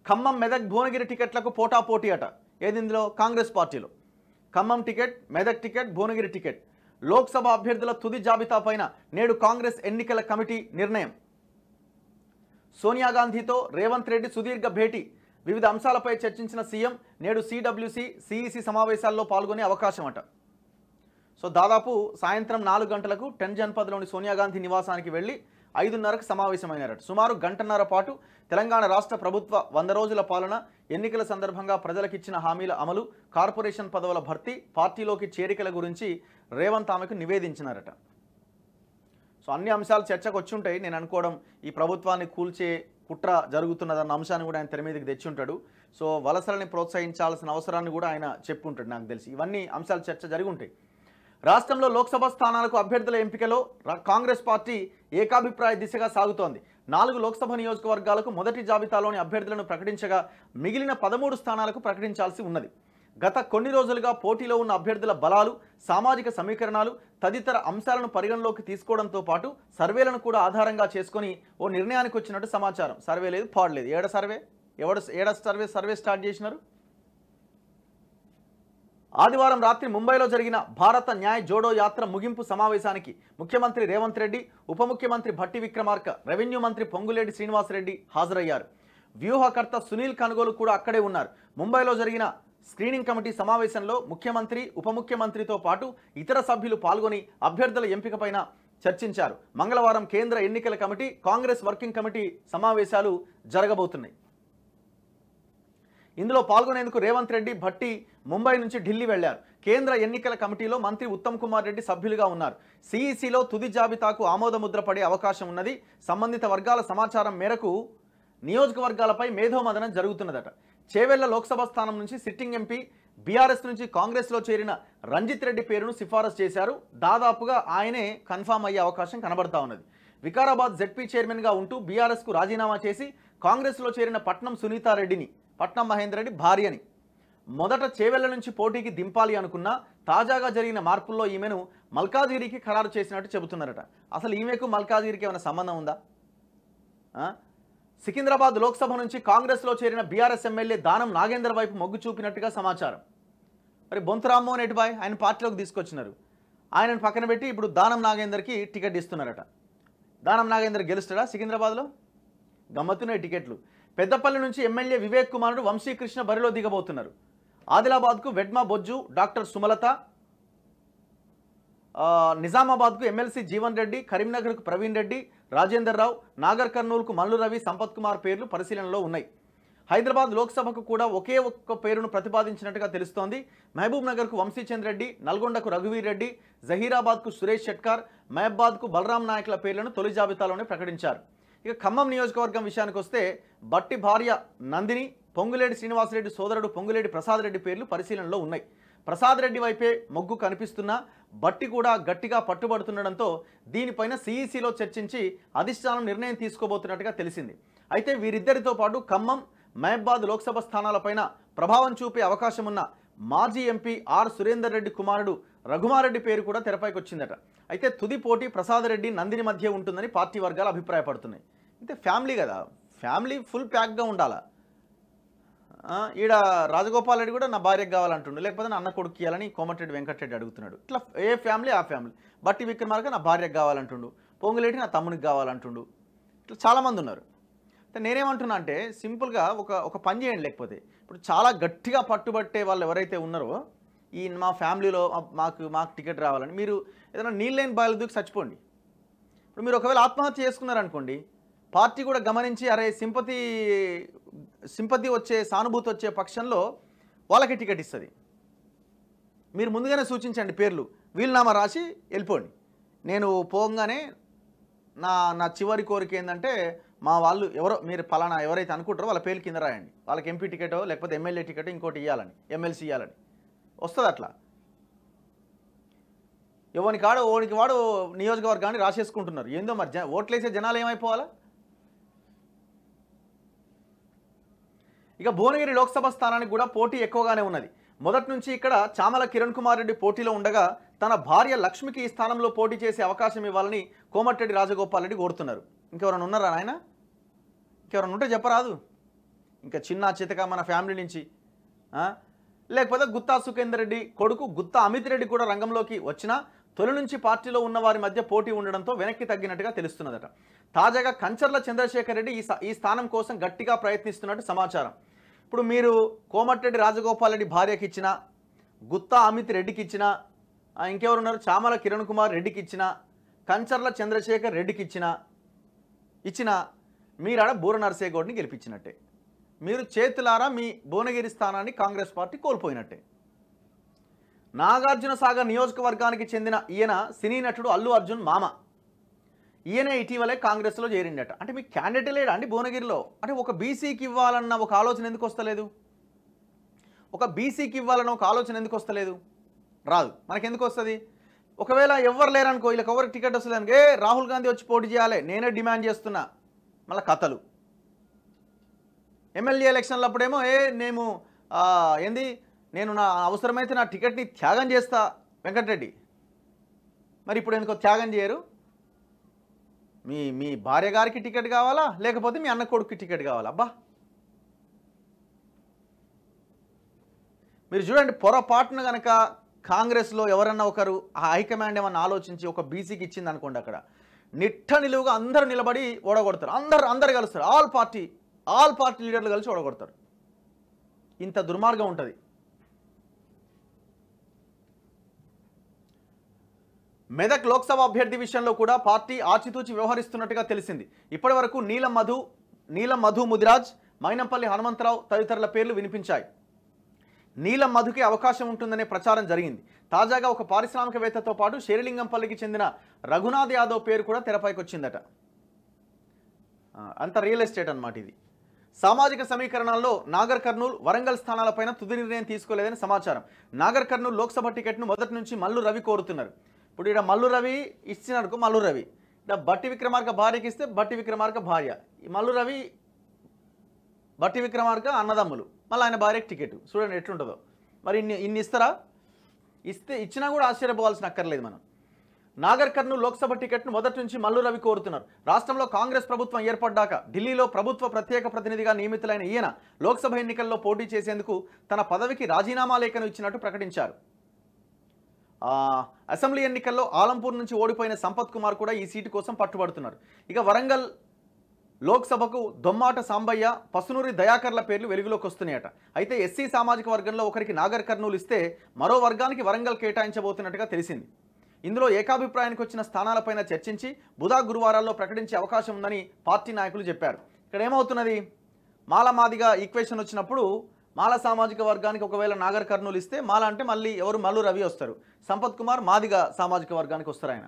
ఖమ్మం మెదక్ భువనగిరి టికెట్లకు పోటాపోటీ అట. ఏది ఇందులో? కాంగ్రెస్ పార్టీలో Khammam ticket, Medak ticket, Bhuvanagiri ticket. Lok Sabha అభ్యర్థుల తుది జాబితా పైన నేడు కాంగ్రెస్ ఎన్నికల కమిటీ నిర్ణయం. సోనియా గాంధీతో రేవంత్ రెడ్డి సుదీర్ఘ భేటీ. వివిధ అంశాలపై చర్చించిన సీఎం నేడు సిడబ్ల్యూసి, సిఈసి సమావేశాల్లో పాల్గొనే అవకాశం అట. సో దాదాపు సాయంత్రం 4 గంటలకు 10 జన్పథ్లోని సోనియా గాంధీ నివాసానికి వెళ్ళి 5:30కు సమావేశమైనారట. సుమారు గంటన్నర పాటు తెలంగాణ రాష్ట్ర ప్రభుత్వ 100 రోజుల పాలన, ఎన్నికల సందర్భంగా ప్రజలకిచ్చిన హామీల అమలు, కార్పొరేషన్ పదవుల భర్తీ, పార్టీలోకి చేరికల గురించి రేవంత్ ఆమెకు నివేదించినారట. సో అన్ని అంశాలు చర్చకు వచ్చి ఉంటాయి. నేను అనుకోవడం ఈ ప్రభుత్వాన్ని కూల్చే కుట్ర జరుగుతున్నదన్న అంశాన్ని కూడా ఆయన తెర మీదకి తెచ్చి ఉంటాడు. సో వలసలని ప్రోత్సహించాల్సిన అవసరాన్ని కూడా ఆయన చెప్పుంటాడు నాకు తెలిసి. ఇవన్నీ అంశాలు చర్చ జరిగి ఉంటాయి. రాష్ట్రంలో లోక్సభ స్థానాలకు అభ్యర్థుల ఎంపికలో కాంగ్రెస్ పార్టీ ఏకాభిప్రాయ దిశగా సాగుతోంది. 4 లోక్సభ నియోజకవర్గాలకు మొదటి జాబితాలోని అభ్యర్థులను ప్రకటించగా మిగిలిన 13 స్థానాలకు ప్రకటించాల్సి ఉన్నది. గత కొన్ని రోజులుగా పోటీలో ఉన్న అభ్యర్థుల బలాలు, సామాజిక సమీకరణాలు తదితర అంశాలను పరిగణలోకి తీసుకోవడంతో పాటు సర్వేలను కూడా ఆధారంగా చేసుకొని ఓ నిర్ణయానికి వచ్చినట్టు సమాచారం. సర్వే లేదు, పాడలేదు. సర్వే స్టార్ట్ చేసినారు. ఆదివారం రాత్రి ముంబైలో జరిగిన భారత న్యాయ్ జోడో యాత్ర ముగింపు సమావేశానికి ముఖ్యమంత్రి రేవంత్ రెడ్డి, ఉప ముఖ్యమంత్రి భట్టి విక్రమార్క, రెవెన్యూ మంత్రి పొంగులేటి శ్రీనివాసరెడ్డి హాజరయ్యారు. వ్యూహకర్త సునీల్ కనుగోలు కూడా అక్కడే ఉన్నారు. ముంబైలో జరిగిన స్క్రీనింగ్ కమిటీ సమావేశంలో ముఖ్యమంత్రి, ఉప ముఖ్యమంత్రితో పాటు ఇతర సభ్యులు పాల్గొని అభ్యర్థుల ఎంపికపైన చర్చించారు. మంగళవారం కేంద్ర ఎన్నికల కమిటీ, కాంగ్రెస్ వర్కింగ్ కమిటీ సమావేశాలు జరగబోతున్నాయి. ఇందులో పాల్గొనేందుకు రేవంత్ రెడ్డి, భట్టి ముంబై నుంచి ఢిల్లీ వెళ్లారు. కేంద్ర ఎన్నికల కమిటీలో మంత్రి ఉత్తమ్ కుమార్ రెడ్డి సభ్యులుగా ఉన్నారు. సిఈసిలో తుది జాబితాకు ఆమోదముద్ర పడే అవకాశం ఉన్నది. సంబంధిత వర్గాల సమాచారం మేరకు నియోజకవర్గాలపై మేధోమదనం జరుగుతున్నదట. చేవెళ్ల లోక్సభ స్థానం నుంచి సిట్టింగ్ ఎంపీ, బీఆర్ఎస్ నుంచి కాంగ్రెస్లో చేరిన రంజిత్ రెడ్డి పేరును సిఫారసు చేశారు. దాదాపుగా ఆయనే కన్ఫామ్ అయ్యే అవకాశం కనబడతా ఉన్నది. వికారాబాద్ జెడ్పీ చైర్మన్గా ఉంటూ బీఆర్ఎస్కు రాజీనామా చేసి కాంగ్రెస్లో చేరిన పట్నం సునీతారెడ్డిని, పట్నం మహేందర్ రెడ్డి భార్యని మొదట చేవెళ్ల నుంచి పోటీకి దింపాలి అనుకున్నా తాజాగా జరిగిన మార్పుల్లో ఈమెను మల్కాజిగిరికి ఖరారు చేసినట్టు చెబుతున్నారట. అసలు ఈమెకు మల్కాజిగిరికి ఏమైనా సంబంధం ఉందా? సికింద్రాబాద్ లోక్సభ నుంచి కాంగ్రెస్లో చేరిన బీఆర్ఎస్ ఎమ్మెల్యే దానం నాగేందర్ వైపు మొగ్గు చూపినట్టుగా సమాచారం. మరి బొంతు రామ్మోహన్ రెడ్డిబాయ్ ఆయన పార్టీలోకి తీసుకొచ్చినారు. ఆయనను పక్కన పెట్టి ఇప్పుడు దానం నాగేందర్కి టికెట్ ఇస్తున్నారట. దానం నాగేందర్ గెలుస్తాడా సికింద్రాబాద్లో? గమ్మత్తున్న టికెట్లు. పెద్దపల్లి నుంచి ఎమ్మెల్యే వివేక్ కుమారుడు వంశీకృష్ణ బరిలో దిగబోతున్నారు. ఆదిలాబాద్కు వెడ్మా బొజ్జు, డాక్టర్ సుమలత, నిజామాబాద్కు ఎమ్మెల్సీ జీవన్ రెడ్డి, కరీంనగర్కు ప్రవీణ్ రెడ్డి, రాజేందర్ రావు, నాగర్ కర్నూలుకు మల్లు రవి, సంపత్ కుమార్ పేర్లు పరిశీలనలో ఉన్నాయి. హైదరాబాద్ లోక్సభకు కూడా ఒకే ఒక్క పేరును ప్రతిపాదించినట్టుగా తెలుస్తోంది. మహబూబ్ నగర్కు వంశీచంద్ రెడ్డి, నల్గొండకు రఘువీర్ రెడ్డి, జహీరాబాద్కు సురేష్ షెట్కార్, మహబాద్కు బలరాం నాయక్ల పేర్లను తొలి జాబితాలోనే ప్రకటించారు. ఇక ఖమ్మం నియోజకవర్గం విషయానికి వస్తే బట్టి భార్య నందిని, పొంగులేటి శ్రీనివాసరెడ్డి సోదరుడు పొంగులేటి ప్రసాద్ రెడ్డి పేర్లు పరిశీలనలో ఉన్నాయి. ప్రసాద్ రెడ్డి వైపే మొగ్గు కనిపిస్తున్నా బట్టి కూడా గట్టిగా పట్టుబడుతుండడంతో దీనిపైన సిఈసిలో చర్చించి అధిష్టానం నిర్ణయం తీసుకోబోతున్నట్టుగా తెలిసింది. అయితే వీరిద్దరితో పాటు ఖమ్మం, మహబాద్ లోక్సభ స్థానాలపైన ప్రభావం చూపే అవకాశం ఉన్న మాజీ ఎంపీ ఆర్ సురేందర్ రెడ్డి కుమారుడు రఘుమారెడ్డి పేరు కూడా తెరపైకి వచ్చిందట. అయితే తుది పోటీ ప్రసాద్ రెడ్డి, నందిని మధ్య ఉంటుందని పార్టీ వర్గాలు అభిప్రాయపడుతున్నాయి. అయితే ఫ్యామిలీ కదా, ఫ్యామిలీ ఫుల్ ప్యాక్గా ఉండాలా. ఈడ రాజగోపాల్ రెడ్డి కూడా నా భార్యకు కావాలంటుండు, లేకపోతే నా అన్న కొడుకు ఇవ్వాలని కోమటిరెడ్డి వెంకటరెడ్డి అడుగుతున్నాడు. ఇట్లా ఏ ఫ్యామిలీ ఆ ఫ్యామిలీ. బట్టి విక్రమార్క నా భార్యకు కావాలంటుండు, పొంగులేటి నా తమ్మునికి కావాలంటుండు. ఇట్లా చాలామంది ఉన్నారు. నేనేమంటున్నా అంటే సింపుల్గా ఒక పని చేయండి. లేకపోతే ఇప్పుడు చాలా గట్టిగా పట్టుబట్టే వాళ్ళు ఎవరైతే ఉన్నారో, ఈ మా ఫ్యామిలీలో మాకు టికెట్ రావాలని మీరు ఏదైనా నీళ్ళైన బాయిలు దూకి చచ్చిపోండి. ఇప్పుడు మీరు ఒకవేళ ఆత్మహత్య చేసుకున్నారనుకోండి, పార్టీ కూడా గమనించి అరే సింపతి వచ్చే, సానుభూతి వచ్చే పక్షంలో వాళ్ళకి టికెట్ ఇస్తుంది. మీరు ముందుగానే సూచించండి పేర్లు, వీలునామా రాసి వెళ్ళిపోండి. నేను పోగానే నా చివరి కోరిక ఏంటంటే మా వాళ్ళు ఎవరో మీరు పలానా ఎవరైతే అనుకుంటారో వాళ్ళ పేర్లు కింద రాయండి. వాళ్ళకి ఎంపీ టికెటో లేకపోతే ఎమ్మెల్యే టికెటో ఇంకోటి ఇవ్వాలని, ఎమ్మెల్సీ ఇవ్వాలని వస్తుంది. అట్లా ఓడికి వాడు నియోజకవర్గాన్ని రాసేసుకుంటున్నారు. ఏందో మరి ఓట్లేసే జనాలు ఏమైపోవాలా? ఇక భువనగిరి లోక్సభ స్థానానికి కూడా పోటీ ఎక్కువగానే ఉన్నది. మొదటి నుంచి ఇక్కడ చామల కిరణ్ కుమార్ రెడ్డి పోటీలో ఉండగా తన భార్య లక్ష్మికి ఈ స్థానంలో పోటీ చేసే అవకాశం ఇవ్వాలని కోమటిరెడ్డి రాజగోపాల్ రెడ్డి కోరుతున్నారు. ఇంకెవరైనా ఉన్నారా ఆయన? ఇంకెవరైనా ఉంటే చెప్పరాదు. ఇంకా చిన్న చితక మన ఫ్యామిలీ నుంచి లేకపోతే గుత్తా సుఖేందర్ రెడ్డి కొడుకు గుత్తా అమిత్ రెడ్డి కూడా రంగంలోకి వచ్చినా తొలి నుంచి పార్టీలో ఉన్న వారి మధ్య పోటీ ఉండడంతో వెనక్కి తగ్గినట్టుగా తెలుస్తున్నదట. తాజాగా కంచర్ల చంద్రశేఖర్ రెడ్డి ఈ స్థానం కోసం గట్టిగా ప్రయత్నిస్తున్నట్టు సమాచారం. ఇప్పుడు మీరు కోమటిరెడ్డి రాజగోపాల్ రెడ్డి భార్యకి ఇచ్చిన, గుత్తా అమిత్ రెడ్డికి ఇచ్చిన, ఇంకెవరున్నారు చామల కిరణ్ కుమార్ రెడ్డికి ఇచ్చిన, కంచర్ల చంద్రశేఖర్ రెడ్డికి ఇచ్చిన మీరాడ బూర నర్సేగౌడ్ని గెలిపించినట్టే. మీరు చేతులారా మీ భువనగిరి స్థానాన్ని కాంగ్రెస్ పార్టీ కోల్పోయినట్టే. నాగార్జున సాగర్ నియోజకవర్గానికి చెందిన ఈయన సినీ నటుడు అల్లు అర్జున్ మామ. ఈయన ఇటీవలే కాంగ్రెస్లో చేరిండట. అంటే మీకు క్యాండిడేట్ లేడా అండి భువనగిరిలో? అంటే ఒక బీసీకి ఇవ్వాలన్న ఒక ఆలోచన ఎందుకు వస్తలేదు? ఒక బీసీకి ఇవ్వాలన్న ఒక ఆలోచన ఎందుకు వస్తలేదు? రాదు. మనకెందుకు వస్తుంది? ఒకవేళ ఎవరు లేరనుకో, వీళ్ళకి ఎవరికి టికెట్ వస్తుంది అనుకో, రాహుల్ గాంధీ వచ్చి పోటీ చేయాలి, నేనే డిమాండ్ చేస్తున్నా, మళ్ళీ కథలు. ఎమ్మెల్యే ఎలక్షన్లు అప్పుడేమో నేను నా అవసరమైతే నా టికెట్ని త్యాగం చేస్తా వెంకటరెడ్డి. మరి ఇప్పుడు ఎందుకో త్యాగం చేయరు? మీ భార్య గారికి టికెట్ కావాలా, లేకపోతే మీ అన్న కొడుకుకి టికెట్ కావాలా? అబ్బా, మీరు చూడండి, పొరపాటున కనుక కాంగ్రెస్లో ఎవరన్నా ఒకరు ఆ హైకమాండ్ ఏమన్నా ఆలోచించి ఒక బీసీకి ఇచ్చింది అనుకోండి, అక్కడ నిట్ట నిలువుగా అందరూ నిలబడి ఓడగొడతారు. అందరు కలుస్తారు, ఆల్ పార్టీ లీడర్లు కలిసి ఓడగొడతారు. ఇంత దుర్మార్గం ఉంటుంది. మెదక్ లోక్సభ అభ్యర్థి విషయంలో కూడా పార్టీ ఆచితూచి వ్యవహరిస్తున్నట్టుగా తెలిసింది. ఇప్పటి వరకు నీలం మధు ముదిరాజ్, మైనంపల్లి హనుమంతరావు తదితరుల పేర్లు వినిపించాయి. నీలం మధుకి అవకాశం ఉంటుందనే ప్రచారం జరిగింది. తాజాగా ఒక పారిశ్రామికవేత్తతో పాటు శేరిలింగంపల్లికి చెందిన రఘునాథ్ యాదవ్ పేరు కూడా తెరపైకి వచ్చిందట. అంత రియల్ ఎస్టేట్ అన్నమాట ఇది. సామాజిక సమీకరణాల్లో నాగర్ కర్నూల్, వరంగల్ స్థానాలపైన తుది నిర్ణయం తీసుకోలేదని సమాచారం. నాగర్ కర్నూల్ లోక్సభ టికెట్ను మొదటి నుంచి మల్లు రవి కోరుతున్నారు. ఇప్పుడు ఇక్కడ మల్లు రవి ఇచ్చిననుకో, మల్లు రవి ఇక్కడ బట్టి విక్రమార్క భార్యకి ఇస్తే బట్టి విక్రమార్క భార్య, ఈ మల్లు రవి బట్టి విక్రమార్క అన్నదమ్ములు, మళ్ళీ ఆయన భార్యకి టికెట్. చూడండి ఎట్లుంటుందో. మరి ఇన్ని ఇస్తారా? ఇచ్చినా కూడా ఆశ్చర్యపోవాల్సిన అక్కర్లేదు మనం. నాగర్ కర్నూల్ లోక్సభ టికెట్ను మొదటి నుంచి మల్లు రవి కోరుతున్నారు. రాష్ట్రంలో కాంగ్రెస్ ప్రభుత్వం ఏర్పడ్డాక ఢిల్లీలో ప్రభుత్వ ప్రత్యేక ప్రతినిధిగా నియమితులైన ఈయన లోక్సభ ఎన్నికల్లో పోటీ చేసేందుకు తన పదవికి రాజీనామా లేఖను ఇచ్చినట్టు ప్రకటించారు. అసెంబ్లీ ఎన్నికల్లో ఆలంపూర్ నుంచి ఓడిపోయిన సంపత్ కుమార్ కూడా ఈ సీటు కోసం పట్టుబడుతున్నారు. ఇక వరంగల్ లోక్సభకు దొమ్మాట సాంబయ్య, పసునూరి దయాకర్ల పేర్లు వెలుగులోకి వస్తున్నాయట. అయితే ఎస్సీ సామాజిక వర్గంలో ఒకరికి నాగర్ కర్నూలు ఇస్తే మరో వర్గానికి వరంగల్ కేటాయించబోతున్నట్టుగా తెలిసింది. ఇందులో ఏకాభిప్రాయానికి వచ్చిన స్థానాలపైన చర్చించి బుధ గురువారాల్లో ప్రకటించే అవకాశం ఉందని పార్టీ నాయకులు చెప్పారు. ఇక్కడ ఏమవుతున్నది, మాలమాదిగా ఈక్వేషన్ వచ్చినప్పుడు మాల సామాజిక వర్గానికి ఒకవేళ నాగర్ కర్నూలు ఇస్తే మాల అంటే మళ్ళీ ఎవరు మల్లు రవి వస్తారు, సంపత్ కుమార్ మాదిగా సామాజిక వర్గానికి వస్తారు ఆయన.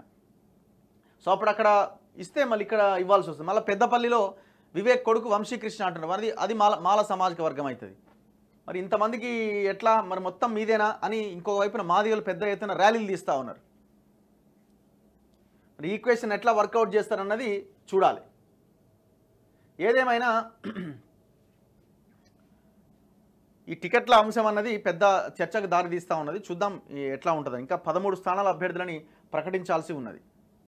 సో అప్పుడు అక్కడ ఇస్తే మళ్ళీ ఇక్కడ ఇవ్వాల్సి వస్తుంది. మళ్ళీ పెద్దపల్లిలో వివేక్ కొడుకు వంశీకృష్ణ అంటున్నారు, అది మాల సామాజిక వర్గం అవుతుంది. మరి ఇంతమందికి ఎట్లా, మరి మొత్తం మీదేనా అని ఇంకో వైపున మాదిగలు పెద్ద ఎత్తున ర్యాలీలు తీస్తూ ఉన్నారు. మరి ఈక్వేషన్ ఎట్లా వర్కౌట్ చేస్తారన్నది చూడాలి. ఏదేమైనా ఈ టికెట్ల అంశం అన్నది పెద్ద చర్చకు దారితీస్తూ ఉన్నది. చూద్దాం ఎట్లా ఉంటుందో. ఇంకా 13 స్థానాల అభ్యర్థులని ప్రకటించాల్సి ఉన్నది.